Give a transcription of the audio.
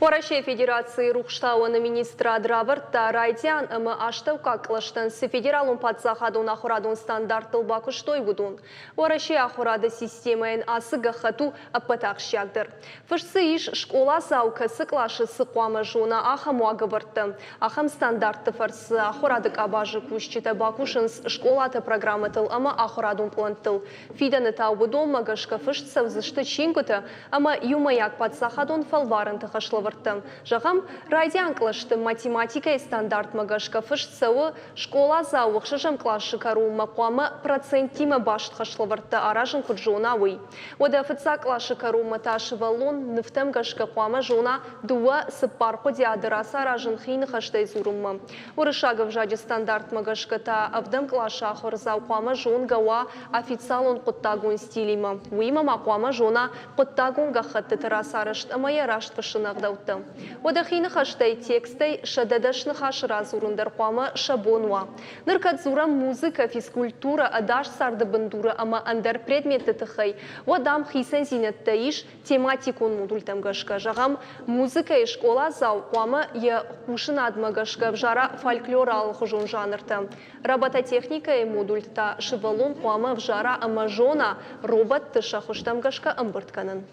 Россия Федерации Рухштауаны министра Драварта Райдян Аштаука клаштан с федералун подсахадун ахурадун стандарт бакуштой будун. Россия ахурады системаен асыга хату апатакшягдыр. Фышсы иш школа саука сыклашы сыкуама жона ахам уагаварты. Ахам стандарты фарсы ахурадык абажы кушчита бакушынс школаты программатыл ама ахурадун плантыл. Фиданы таубудон магашка фышцы взышты чингуты ама юмаяк подсахадун фалварынты хашлаварты. Жағам Райдян клашты математика и стандарт магашка фышцауы школа зауықшы жам клашы кару мақуамы процентима башт хашлаварты аражын құджуына уй. Ода фыца клашы кару маташы валон нефтем гашка қуама жуна дуа сыппарқу диадыраса аражын хейні хаштай зурумы. Урышагов жади стандарт магашка та авдам клашы ахырзау қуама жуын гауа официалон құттагун стилима. Уйма мақуама жуна құттагун гахатты тараса арашт амая рашт пышынағдау. Одахины хаштай текстай шададашны хашыра зурундар қуамы шабонуа. Ныркат зурам музыка, физкультура, адаш сарды бандура, ама андар предметі тұхай. Одам хисен зинетті иш тематикон модультам гашка. Жағам музыка и школа зау қуамы е хушын адма гашка вжара фольклор алығы жон жанырты. Робототехника и модульта шывалон қуамы вжара ама жона робот тыша хуштам гашка амбыртканын.